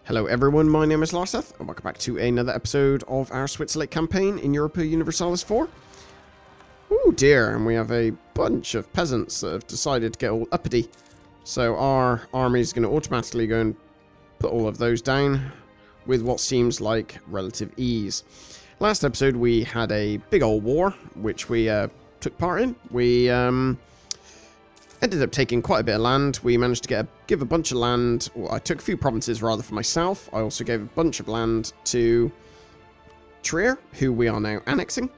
Hello everyone, my name is Larseth, and welcome back to another episode of our Switzerlake campaign in Europa Universalis 4. Oh dear, and we have a bunch of peasants that have decided to get all uppity. So our army is going to automatically go and put all of those down with what seems like relative ease. Last episode we had a big old war, which we took part in. We ended up taking quite a bit of land. We managed to give a bunch of land. Well, I took a few provinces rather for myself. I also gave a bunch of land to Trier, who we are now annexing.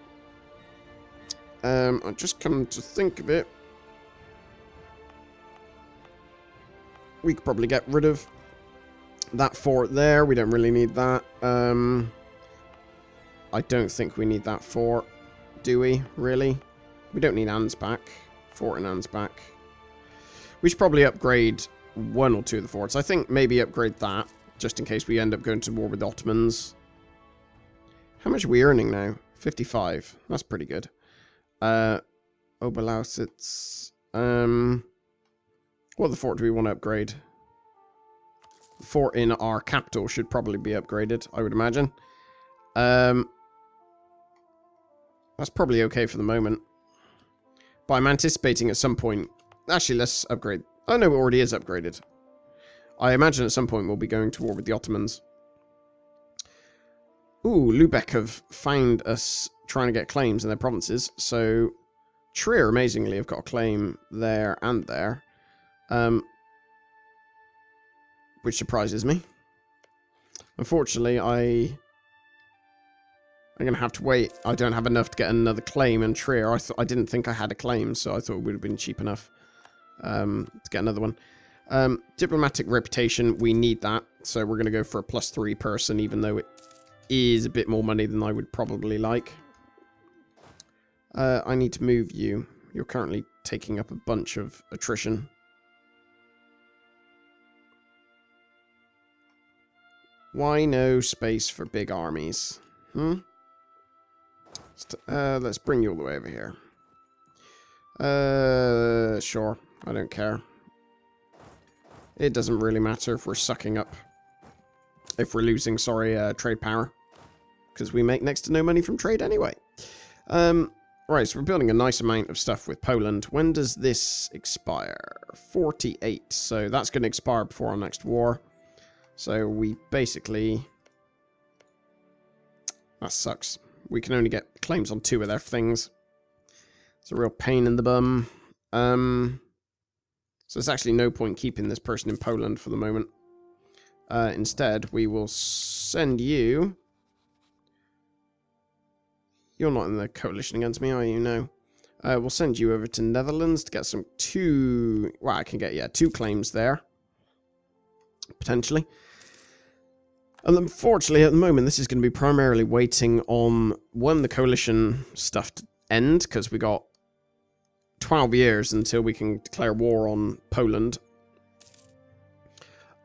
I just come to think of it. We could probably get rid of that fort there. We don't really need that. I don't think we need that fort, do we? Really? We don't need Ansbach. Fort in Ansbach. We should probably upgrade one or two of the forts. I think maybe upgrade that, just in case we end up going to war with the Ottomans. How much are we earning now? 55. That's pretty good. Oberlausitz. What other fort do we want to upgrade? The fort in our capital should probably be upgraded, I would imagine. That's probably okay for the moment. But I'm anticipating at some point... Actually, let's upgrade. Oh no, it already is upgraded. I imagine at some point we'll be going to war with the Ottomans. Ooh, Lübeck have found us trying to get claims in their provinces. So, Trier, amazingly, have got a claim there and there. Which surprises me. Unfortunately, I'm going to have to wait. I don't have enough to get another claim in Trier. I didn't think I had a claim, so I thought it would have been cheap enough to get another one. Diplomatic reputation, we need that. So we're going to go for a +3 person, even though it is a bit more money than I would probably like. I need to move you. You're currently taking up a bunch of attrition. Why no space for big armies? Let's bring you all the way over here. Sure. I don't care. It doesn't really matter if we're sucking up. If we're losing, sorry, trade power. Because we make next to no money from trade anyway. Right, so we're building a nice amount of stuff with Poland. When does this expire? 48. So that's going to expire before our next war. So we basically... That sucks. We can only get claims on 2 of their things. It's a real pain in the bum. So there's actually no point keeping this person in Poland for the moment. Instead, we will send you... You're not in the coalition against me, are you? No. We'll send you over to Netherlands to get some 2... Well, I can get, yeah, 2 claims there. Potentially. And unfortunately, at the moment, this is going to be primarily waiting on, one, the coalition stuff to end, because we got 12 years until we can declare war on Poland.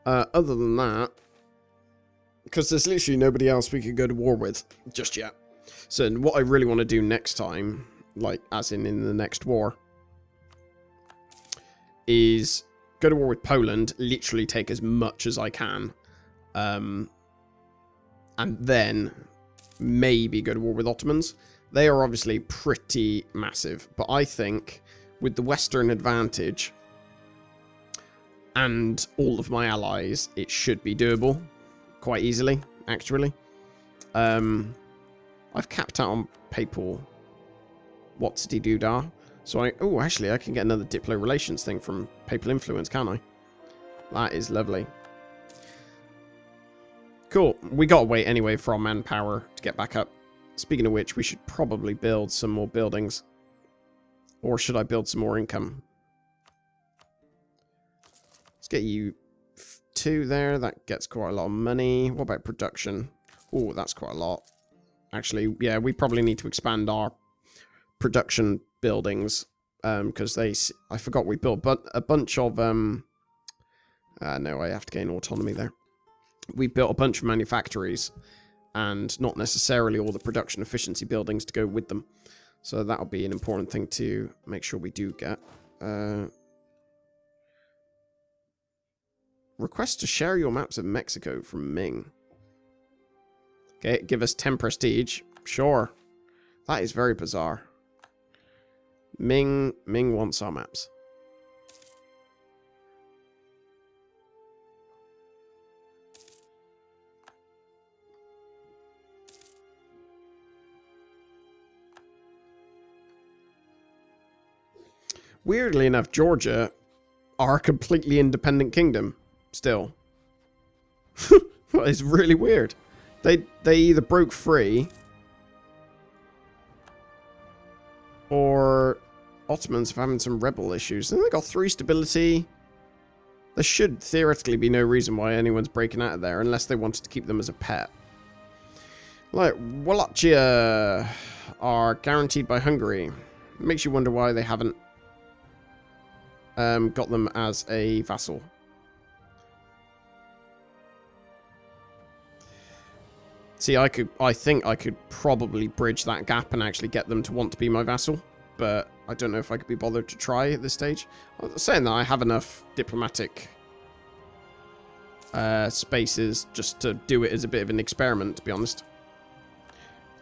Other than that, because there's literally nobody else we could go to war with just yet. So what I really want to do next time, like as in the next war, is go to war with Poland, literally take as much as I can, and then maybe go to war with Ottomans. They are obviously pretty massive, but I think with the Western advantage and all of my allies, it should be doable quite easily, actually. I've capped out on papal what's-de-doo-dah. So actually, I can get another Diplo Relations thing from papal influence, can't I? That is lovely. Cool. We gotta wait anyway for our manpower to get back up. Speaking of which, we should probably build some more buildings. Or should I build some more income? Let's get you 2 there. That gets quite a lot of money. What about production? Oh, that's quite a lot. Actually, yeah, we probably need to expand our production buildings. Because I forgot we built a bunch of... no, I have to gain autonomy there. We built a bunch of manufactories. And not necessarily all the production efficiency buildings to go with them. So that'll be an important thing to make sure we do get. Request to share your maps of Mexico from Ming. Okay, give us 10 prestige. Sure. That is very bizarre. Ming wants our maps. Weirdly enough, Georgia are a completely independent kingdom still. It's really weird. They either broke free or Ottomans have having some rebel issues. Then they got 3 stability. There should theoretically be no reason why anyone's breaking out of there unless they wanted to keep them as a pet. Like, Wallachia are guaranteed by Hungary. Makes you wonder why they haven't got them as a vassal. See, I think I could probably bridge that gap and actually get them to want to be my vassal, but I don't know if I could be bothered to try at this stage. I was saying that I have enough diplomatic spaces just to do it as a bit of an experiment, to be honest.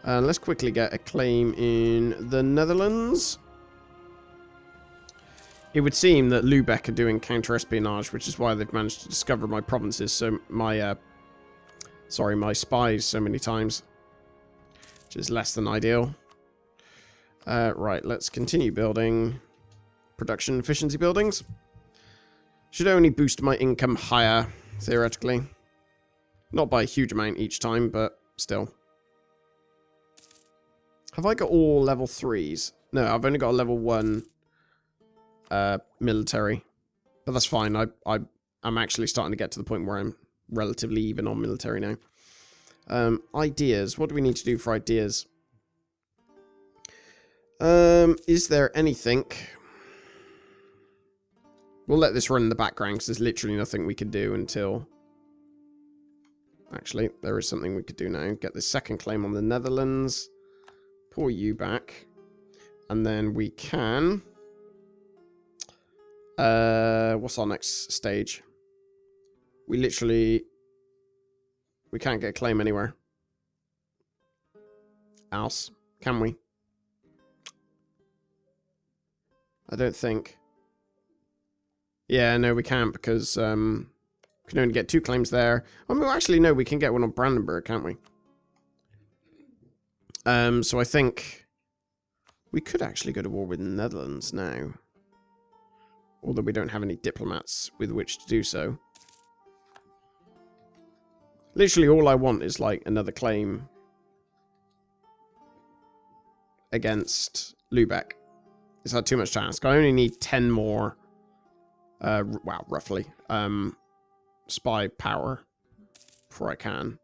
Let's quickly get a claim in the Netherlands. It would seem that Lubeck are doing counter-espionage, which is why they've managed to discover my provinces, so my spies so many times, which is less than ideal. Right, let's continue building production efficiency buildings. Should only boost my income higher, theoretically. Not by a huge amount each time, but still. Have I got all level 3s? No, I've only got a level 1 military. But that's fine. I'm actually starting to get to the point where I'm relatively even on military now. Ideas. What do we need to do for ideas? Is there anything? We'll let this run in the background because there's literally nothing we can do until... Actually, there is something we could do now. Get the second claim on the Netherlands. Pull you back. And then we can... what's our next stage? We can't get a claim anywhere else, can we? I don't think. Yeah, no, we can't because we can only get 2 claims there. I mean, actually, no, we can get one on Brandenburg, can't we? So I think we could actually go to war with the Netherlands now. Although we don't have any diplomats with which to do so. Literally all I want is like another claim against Lubeck. Is that too much to ask? I only need 10 more, well, roughly, spy power before I can.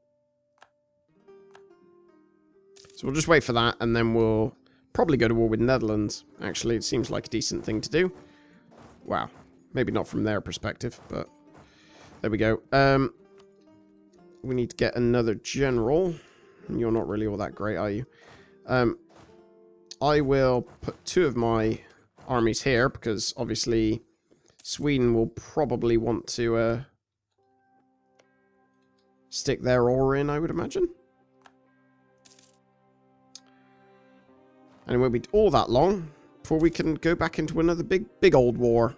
So we'll just wait for that and then we'll probably go to war with Netherlands. Actually, it seems like a decent thing to do. Wow. Maybe not from their perspective, but there we go. We need to get another general. You're not really all that great, are you? I will put 2 of my armies here because obviously Sweden will probably want to stick their ore in, I would imagine. And it won't be all that long before we can go back into another big old war.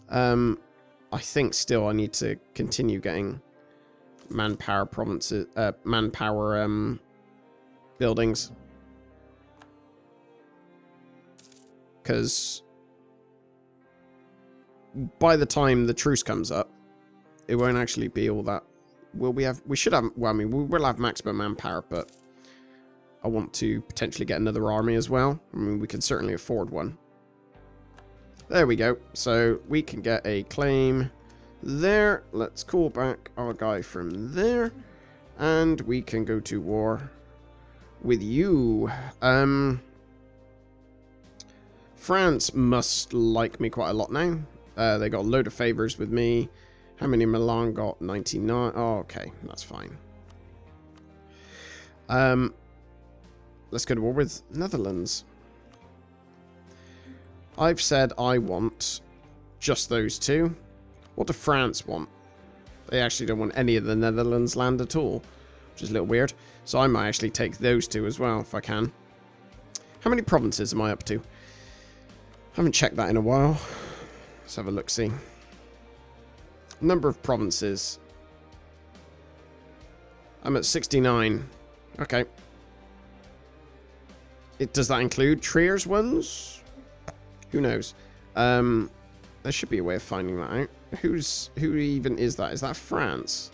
I think still I need to continue getting manpower provinces, buildings. Because by the time the truce comes up, it won't actually be all that. We should have, well, I mean, we will have maximum manpower, but I want to potentially get another army as well. I mean, we can certainly afford one. There we go. So we can get a claim there. Let's call back our guy from there. And we can go to war with you. France must like me quite a lot now. They got a load of favors with me. How many Milan got? 99. Oh, okay. That's fine. Let's go to war with Netherlands. I've said I want just those 2. What do France want? They actually don't want any of the Netherlands land at all, which is a little weird. So I might actually take those two as well, if I can. How many provinces am I up to? I haven't checked that in a while. Let's have a look-see. Number of provinces. I'm at 69. Okay. Does that include Trier's ones? Who knows? There should be a way of finding that out. Who even is that? Is that France?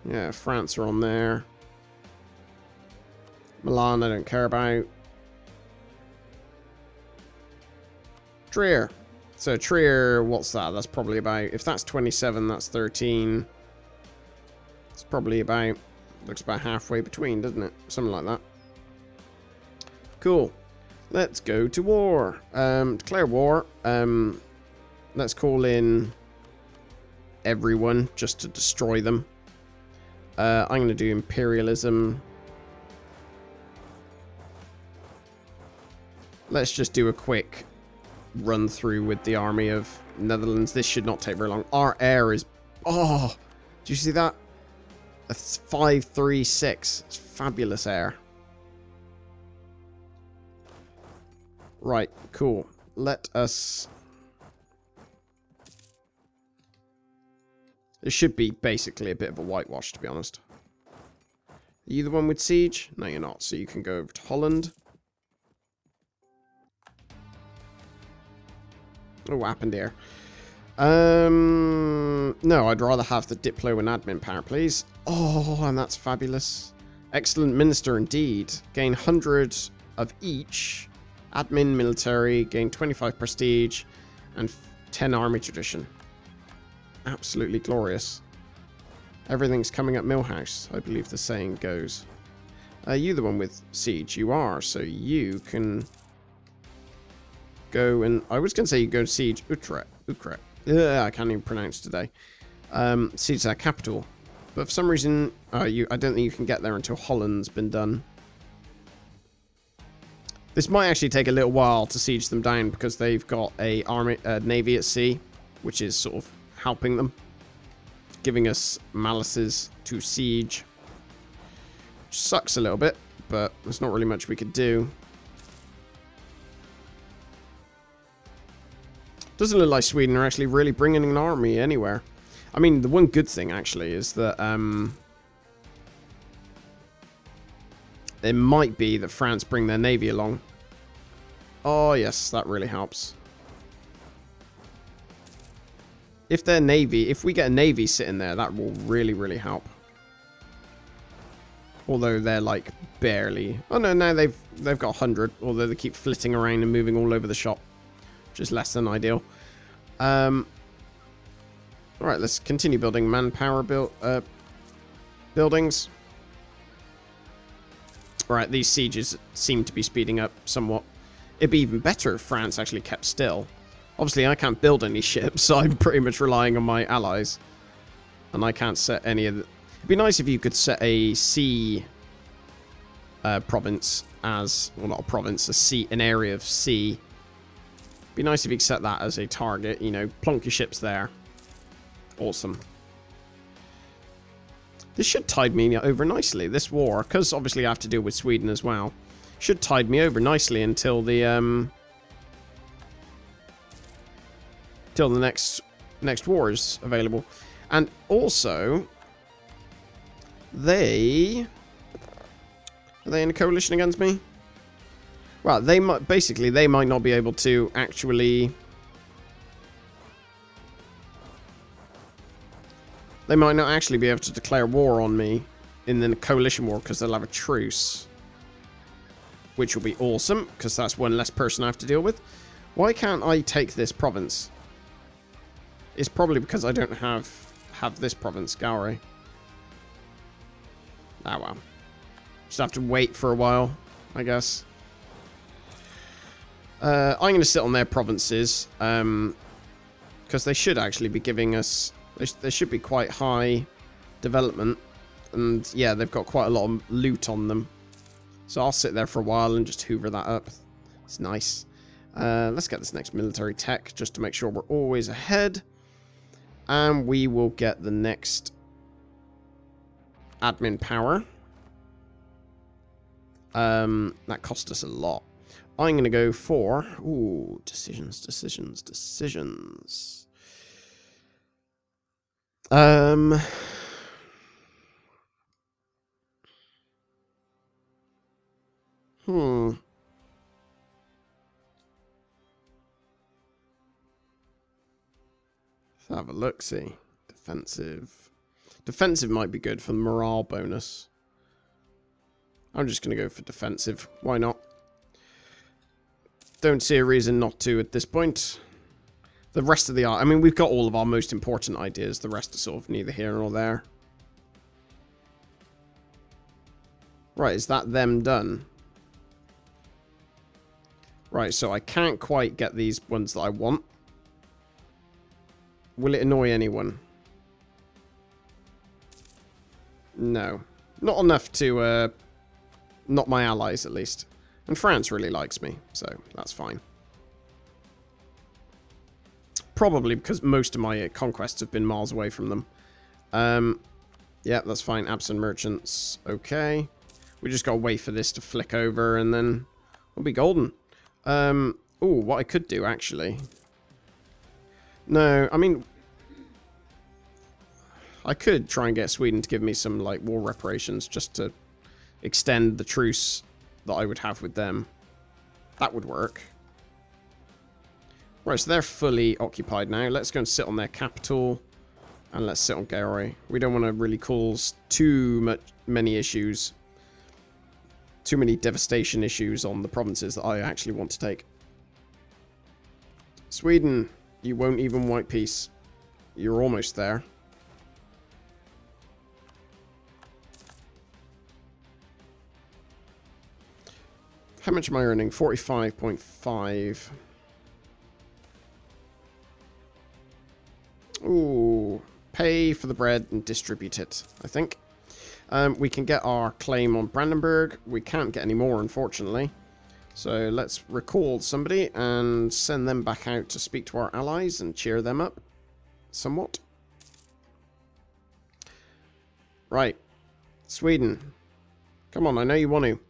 Yeah, France are on there. Milan, I don't care about. Trier. So Trier, what's that? That's probably about, if that's 27, that's 13. It's probably about, looks about halfway between, doesn't it? Something like that. Cool. Let's go to war. Declare war. Let's call in everyone just to destroy them. I'm going to do imperialism. Let's just do a quick run through with the army of Netherlands. This should not take very long. Our air is... Oh! Do you see that? That's 536. It's fabulous air. Right, cool. Let us... This should be basically a bit of a whitewash, to be honest. Are you the one with siege? No, you're not. So you can go over to Holland. Oh, what happened here? No, I'd rather have the Diplo and admin power, please. Oh, and that's fabulous. Excellent minister indeed. Gain 100 of each. Admin, military, gain 25 prestige, and 10 army tradition. Absolutely glorious. Everything's coming up Millhouse, I believe the saying goes. Are you the one with siege? You are, so you can go and... I was going to say you go to siege Utrecht. I can't even pronounce today. Siege their capital. But for some reason, I don't think you can get there until Holland's been done. This might actually take a little while to siege them down because they've got a navy at sea, which is sort of helping them, giving us malices to siege. Which sucks a little bit, but there's not really much we could do. Doesn't look like Sweden are actually really bringing an army anywhere. I mean, the one good thing actually is that it might be that France bring their navy along. Oh yes, that really helps. If their navy, if we get a navy sitting there, that will really, really help. Although they're like barely. Oh no, now they've got 100. Although they keep flitting around and moving all over the shop, which is less than ideal. All right, let's continue building manpower buildings. All right, these sieges seem to be speeding up somewhat. It'd be even better if France actually kept still. Obviously, I can't build any ships, so I'm pretty much relying on my allies. And I can't set any of the... It'd be nice if you could set a sea province as... Well, not a province, an area of sea. It'd be nice if you could set that as a target. You know, plonk your ships there. Awesome. This should tide me over nicely, this war. Because obviously I have to deal with Sweden as well. Should tide me over nicely until the... till the next war is available. And also, are they in a coalition against me? Well, they might they might not be able to actually... They might not actually be able to declare war on me in the coalition war because they'll have a truce. Which will be awesome, because that's one less person I have to deal with. Why can't I take this province? It's probably because I don't have this province, Gowrie. Ah, well. Just have to wait for a while, I guess. I'm going to sit on their provinces, because they should actually be giving us... They should be quite high development. And, yeah, they've got quite a lot of loot on them. So I'll sit there for a while and just hoover that up. It's nice. Let's get this next military tech, just to make sure we're always ahead. And we will get the next admin power. That cost us a lot. I'm going to go for... Ooh, decisions. Let's have a look, see. Defensive. Defensive might be good for the morale bonus. I'm just going to go for defensive. Why not? Don't see a reason not to at this point. The rest of the... I mean, we've got all of our most important ideas. The rest are sort of neither here nor there. Right, is that them done? Right, so I can't quite get these ones that I want. Will it annoy anyone? No. Not enough to, not my allies, at least. And France really likes me, so that's fine. Probably because most of my conquests have been miles away from them. Yeah, that's fine. Absent merchants. Okay. We just gotta wait for this to flick over, and then we'll be golden. Ooh, what I could do, actually... No, I mean... I could try and get Sweden to give me some, like, war reparations just to extend the truce that I would have with them. That would work. Right, so they're fully occupied now. Let's go and sit on their capital. And let's sit on Garoy. We don't want to really cause many issues. Too many devastation issues on the provinces that I actually want to take. Sweden, you won't even white peace. You're almost there. How much am I earning? 45.5. Ooh. Pay for the bread and distribute it, I think. We can get our claim on Brandenburg. We can't get any more, unfortunately. So let's recall somebody and send them back out to speak to our allies and cheer them up somewhat. Right. Sweden. Come on, I know you want to.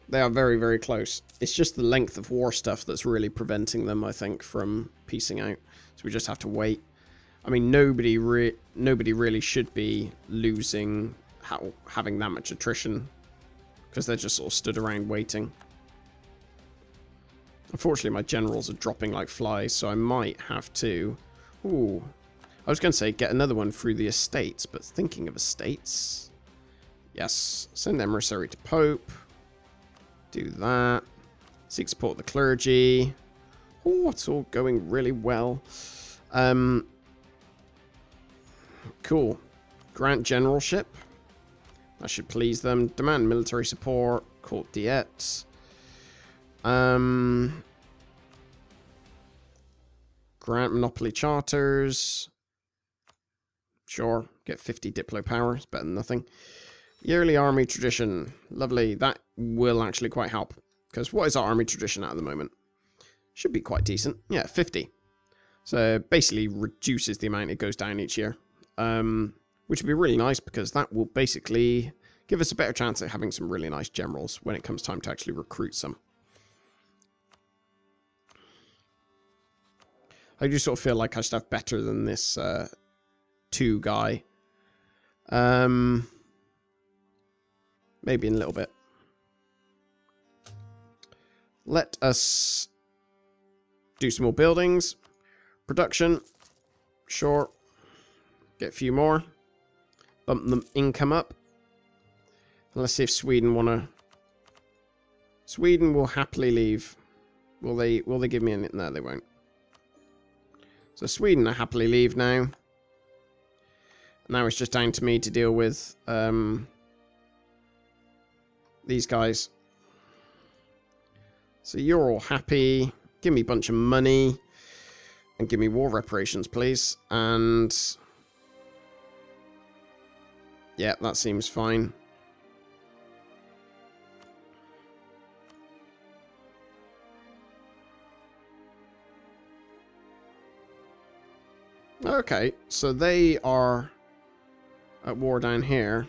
They are very, very close. It's just the length of war stuff that's really preventing them, I think, from piecing out. So we just have to wait. I mean, nobody really should be losing, having that much attrition. Because they're just sort of stood around waiting. Unfortunately, my generals are dropping like flies, so I might have to... Ooh. I was going to say get another one through the estates, but thinking of estates... Yes. Send emissary to Pope. Do that. Seek support the clergy. Oh, it's all going really well. Cool. Grant generalship. That should please them. Demand military support. Court diet. Grant monopoly charters. Sure. Get 50 diplo power. It's better than nothing. Yearly army tradition. Lovely. That will actually quite help. Because what is our army tradition at the moment? Should be quite decent. Yeah, 50. So basically reduces the amount it goes down each year. Which would be really nice because that will basically give us a better chance at having some really nice generals when it comes time to actually recruit some. I do sort of feel like I should have better than this 2 guy. Maybe in a little bit. Let us do some more buildings. Production. Sure. Get a few more. Bump the income up. And let's see if Sweden want to... Sweden will happily leave. Will they give me anything? No, they won't. So Sweden are happily leave now. Now it's just down to me to deal with these guys. So you're all happy. Give me a bunch of money. And give me war reparations, please. And... yeah, that seems fine. Okay, so they are at war down here.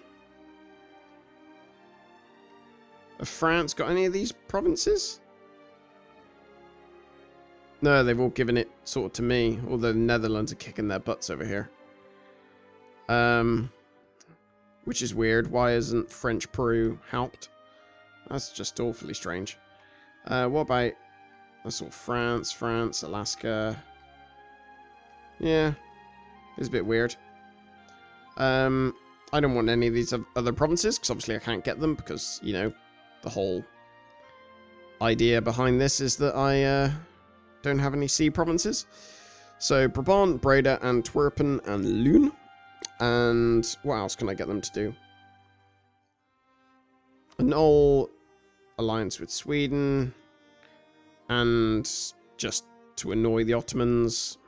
Have France got any of these provinces? No, they've all given it sort of to me. Although the Netherlands are kicking their butts over here. Which is weird. Why isn't French Peru helped? That's just awfully strange. What about... That's all France, Alaska. Yeah. It's a bit weird. I don't want any of these other provinces, because obviously I can't get them, because, you know, the whole idea behind this is that I don't have any sea provinces. So, Brabant, Breda, Antwerpen, and Lune. And what else can I get them to do? Annul alliance with Sweden. And just to annoy the Ottomans.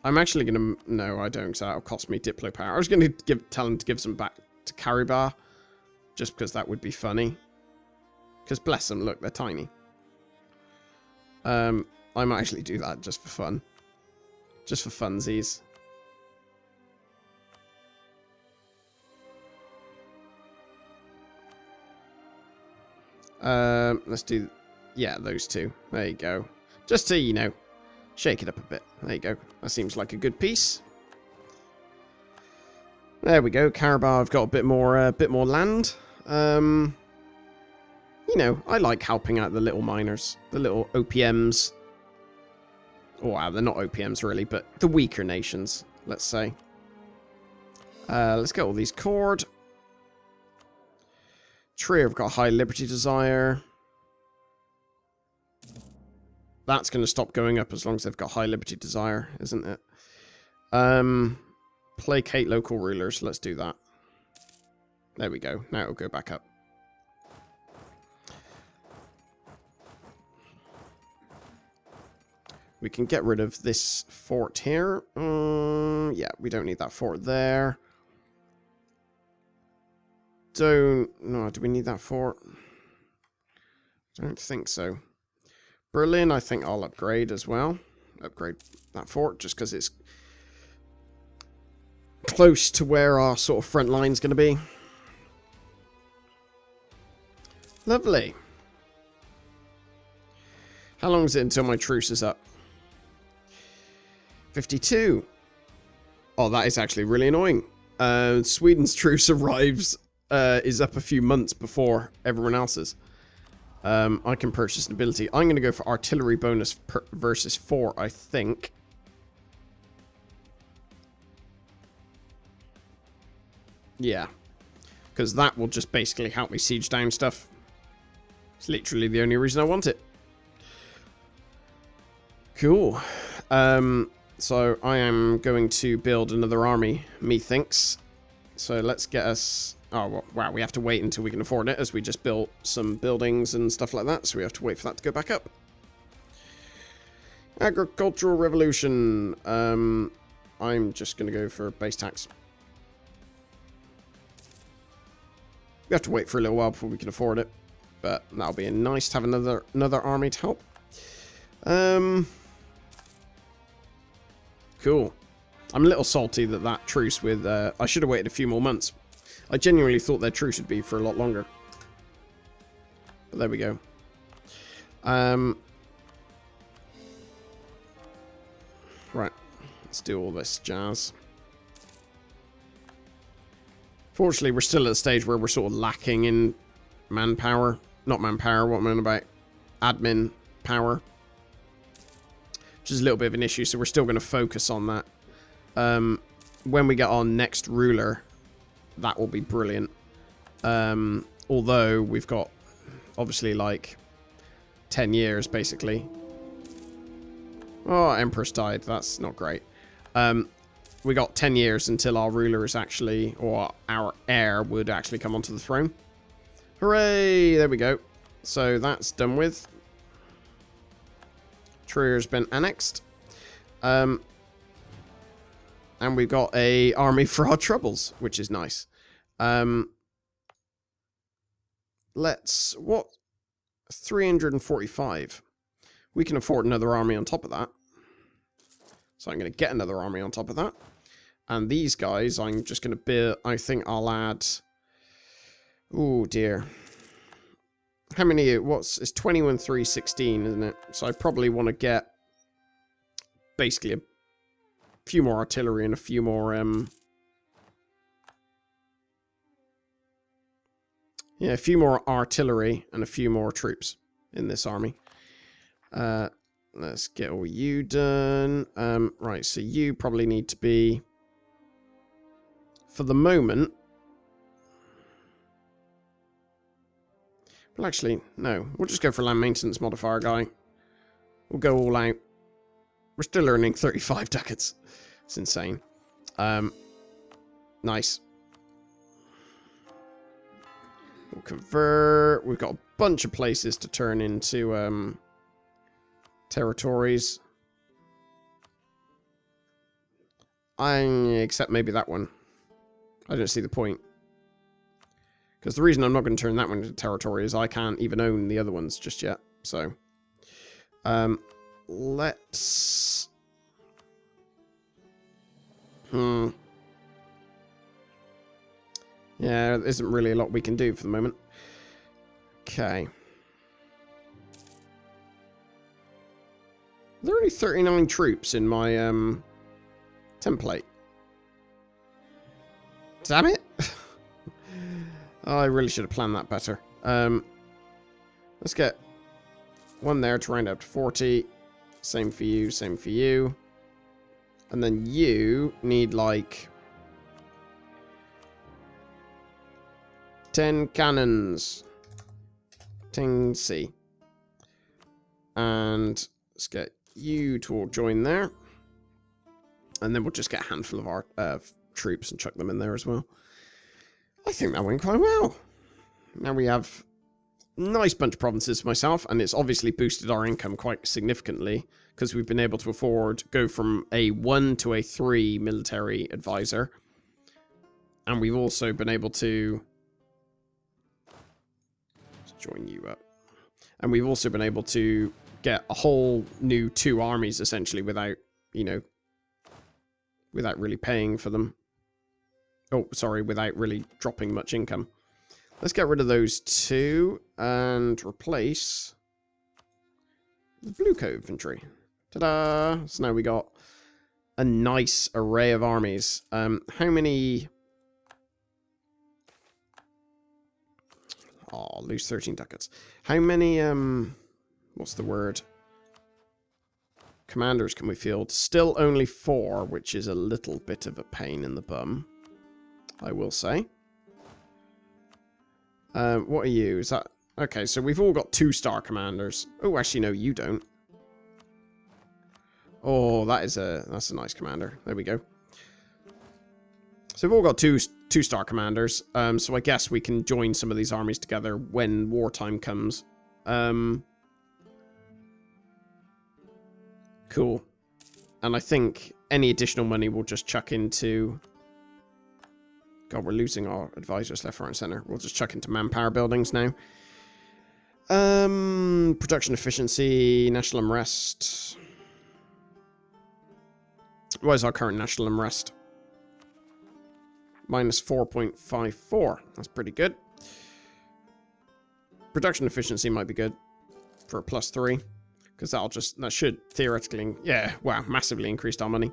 I'm actually going to... No, I don't, so that'll cost me Diplo power. I was going to tell him to give some back to Karabakh. Just because that would be funny. Because bless them, look, they're tiny. I might actually do that just for fun. Just for funsies. Let's do... Yeah, those two. There you go. Just to, you know, shake it up a bit. There you go. That seems like a good piece. There we go. Karabakh have got a bit more land. You know, I like helping out the little miners. The little OPMs. Oh, wow, they're not OPMs really, but the weaker nations, let's say. Let's get all these cord. Trier have got high liberty desire. That's going to stop going up as long as they've got high liberty desire, isn't it? Placate local rulers. Let's do that. There we go. Now it'll go back up. We can get rid of this fort here. Yeah, we don't need that fort there. No, do we need that fort? I don't think so. Berlin, I think I'll upgrade as well. Upgrade that fort just because it's close to where our sort of front line's going to be. Lovely. How long is it until my truce is up? 52. Oh, that is actually really annoying. Sweden's truce arrives, is up a few months before everyone else's. I can purchase an ability. I'm going to go for artillery bonus versus 4, I think. Yeah. Because that will just basically help me siege down stuff. It's literally the only reason I want it. Cool. So I am going to build another army, methinks. So let's get us... Oh, well, wow, we have to wait until we can afford it, as we just built some buildings and stuff like that, so we have to wait for that to go back up. Agricultural revolution. I'm just going to go for base tax. We have to wait for a little while before we can afford it, but that'll be nice to have another army to help. Cool. I'm a little salty that truce with... I should have waited a few more months. I genuinely thought their truce would be for a lot longer. But there we go. Right. Let's do all this jazz. Fortunately, we're still at a stage where we're sort of lacking in manpower. Not manpower, what am I on about? Admin power. Which is a little bit of an issue, so we're still going to focus on that. When we get our next ruler, that will be brilliant. Although we've got, obviously, like, 10 years, basically. Oh, Empress died. That's not great. We got 10 years until our ruler is actually, or our heir would actually come onto the throne. Hooray! There we go. So that's done with. Trier's been annexed. And we've got a army for our troubles, which is nice. Let's... What? 345. We can afford another army on top of that. So I'm going to get another army on top of that. And these guys, I'm just going to build... I think I'll add... Oh, dear. How many... It's 21, 3, 16, isn't it? So I probably want to get... Basically a few more artillery and a few more... Yeah, a few more artillery and a few more troops in this army. Let's get all you done. Right, so you probably need to be... For the moment... Well, actually, no. We'll just go for land maintenance modifier guy. We'll go all out. We're still earning 35 ducats. It's insane. Nice. We'll convert. We've got a bunch of places to turn into territories. Except maybe that one. I don't see the point. Because the reason I'm not going to turn that one into territory is I can't even own the other ones just yet. So, let's... Yeah, there isn't really a lot we can do for the moment. Okay. There are only 39 troops in my template. Damn it! Oh, I really should have planned that better. Let's get one there to round up to 40. Same for you, same for you. And then you need like 10 cannons. 10C. And let's get you to all join there. And then we'll just get a handful of our troops and chuck them in there as well. I think that went quite well. Now we have a nice bunch of provinces for myself, and it's obviously boosted our income quite significantly because we've been able to go from a 1 to a 3 military advisor. And we've also been able to... Let's join you up. And we've also been able to get a whole new 2 armies, essentially, without, you know, without really paying for them. Oh, sorry, without really dropping much income. Let's get rid of those 2 and replace the Blue Coat infantry. Ta-da! So now we got a nice array of armies. How many... Oh, I'll lose 13 ducats. How many, what's the word? Commanders can we field? Still only 4, which is a little bit of a pain in the bum, I will say. What are you? Is that... Okay, so we've all got 2-star commanders. Oh, actually, no, you don't. Oh, that's a nice commander. There we go. So we've all got 2-star commanders. So I guess we can join some of these armies together when wartime comes. Cool. And I think any additional money we'll just chuck into... God, we're losing our advisors left, right, and center. We'll just chuck into manpower buildings now. Production efficiency, national unrest. What is our current national unrest? Minus 4.54. That's pretty good. Production efficiency might be good for a +3. Because that should theoretically, yeah, wow, massively increase our money.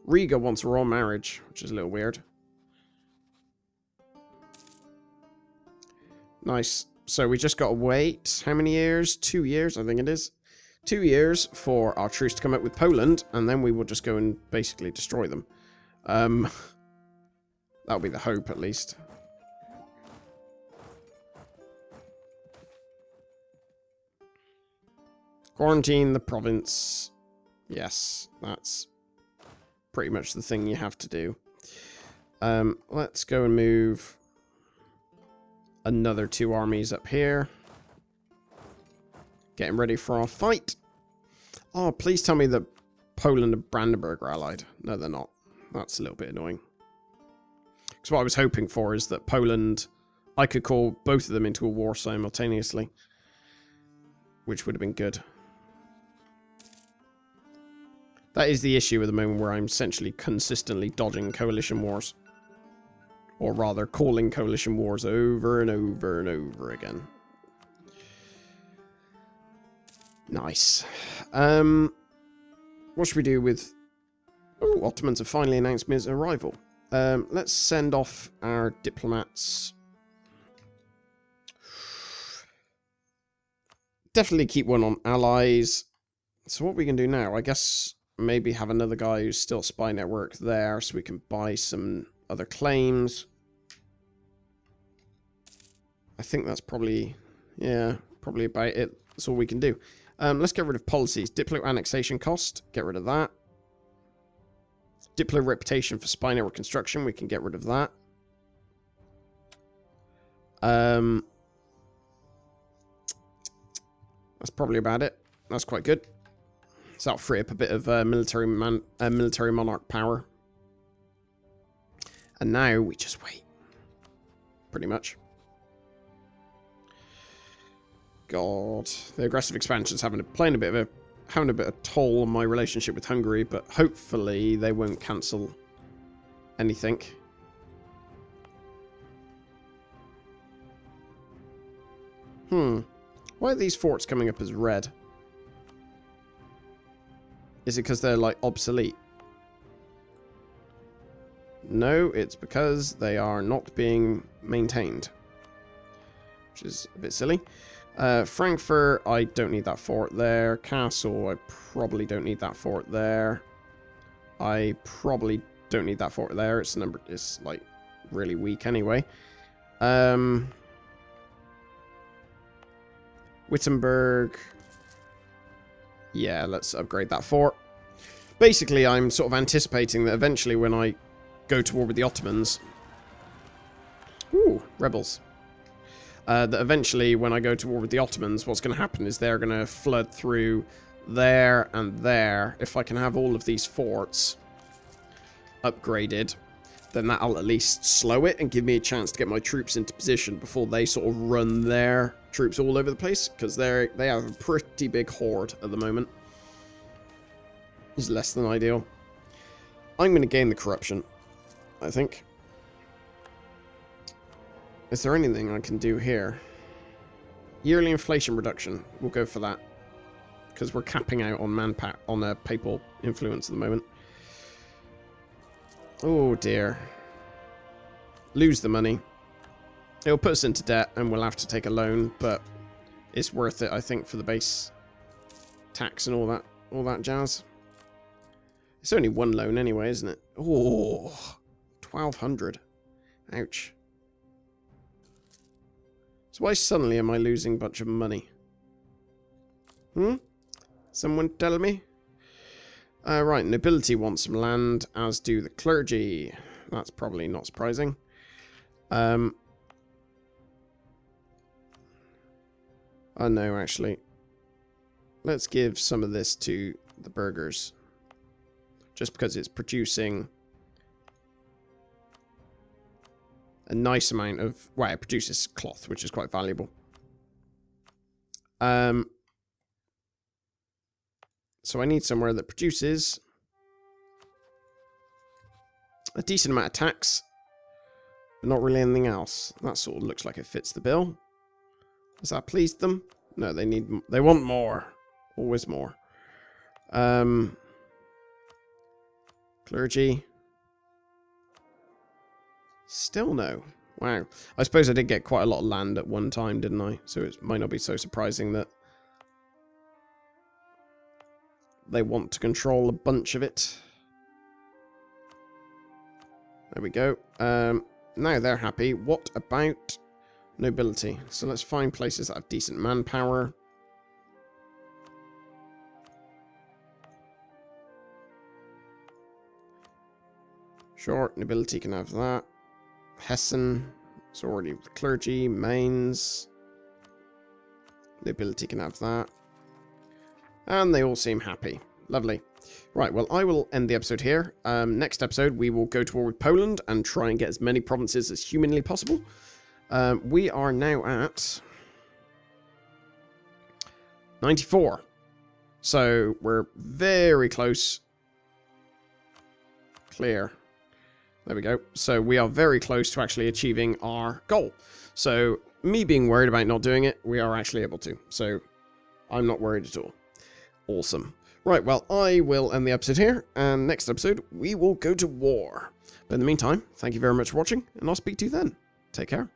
Riga wants royal marriage, which is a little weird. Nice. So we just got to wait, how many years? 2 years, I think it is. 2 years for our truce to come up with Poland, and then we will just go and basically destroy them. That'll be the hope, at least. Quarantine the province. Yes, that's pretty much the thing you have to do. Let's go and move another 2 armies up here. Getting ready for our fight. Oh, please tell me that Poland and Brandenburg are allied. No, they're not. That's a little bit annoying. Because what I was hoping for is that Poland... I could call both of them into a war simultaneously. Which would have been good. That is the issue at the moment, where I'm essentially consistently dodging coalition wars. Or rather, calling coalition wars over and over and over again. Nice. What should we do with... Oh, Ottomans have finally announced me as an arrival. Let's send off our diplomats. Definitely keep one on allies. So what we can do now, I guess maybe have another guy who's still spy network there, so we can buy some other claims. I think that's probably, yeah, probably about it. That's all we can do. Let's get rid of policies. Diplo annexation cost, get rid of that. Diplo reputation for spy network construction, we can get rid of that. That's probably about it. That's quite good. So that'll free up a bit of military monarch power. And now we just wait. Pretty much. God, the aggressive expansion's having a bit of toll on my relationship with Hungary, but hopefully they won't cancel anything. Why are these forts coming up as red? Is it because they're, like, obsolete? No, it's because they are not being maintained. Which is a bit silly. Frankfurt, I don't need that fort there. Castle, I probably don't need that fort there. I probably don't need that fort there. It's like, really weak anyway. Wittenberg. Yeah, let's upgrade that fort. Basically, I'm sort of anticipating that eventually when I go to war with the Ottomans... Ooh, rebels. That eventually when I go to war with the Ottomans, what's going to happen is they're going to flood through there and there. If I can have all of these forts upgraded, then that'll at least slow it and give me a chance to get my troops into position before they sort of run their troops all over the place, because they have a pretty big horde at the moment. It's less than ideal. I'm going to gain the corruption, I think. Is there anything I can do here? Yearly inflation reduction. We'll go for that, because we're capping out on papal influence at the moment. Oh dear. Lose the money. It'll put us into debt and we'll have to take a loan, but it's worth it, I think, for the base tax and all that jazz. It's only one loan anyway, isn't it? Oh, 1,200. Ouch. So why suddenly am I losing a bunch of money? Someone tell me? Right, nobility wants some land, as do the clergy. That's probably not surprising. Oh no, actually. Let's give some of this to the burghers. Just because it's producing a nice amount of... Well, it produces cloth, which is quite valuable. So I need somewhere that produces a decent amount of tax, but not really anything else. That sort of looks like it fits the bill. Has that pleased them? No, they want more. Always more. Clergy. Still no. Wow. I suppose I did get quite a lot of land at one time, didn't I? So it might not be so surprising that they want to control a bunch of it. There we go. Now they're happy. What about nobility? So let's find places that have decent manpower. Sure, nobility can have that. Hessen, it's already with the clergy. Mainz, nobility can have that. And they all seem happy. Lovely. Right, well, I will end the episode here. Next episode, we will go to war with Poland and try and get as many provinces as humanly possible. We are now at 94. So we're very close clear. There we go. So we are very close to actually achieving our goal. So me being worried about not doing it, we are actually able to. So I'm not worried at all. Awesome. Right, well, I will end the episode here, and next episode, we will go to war. But in the meantime, thank you very much for watching, and I'll speak to you then. Take care.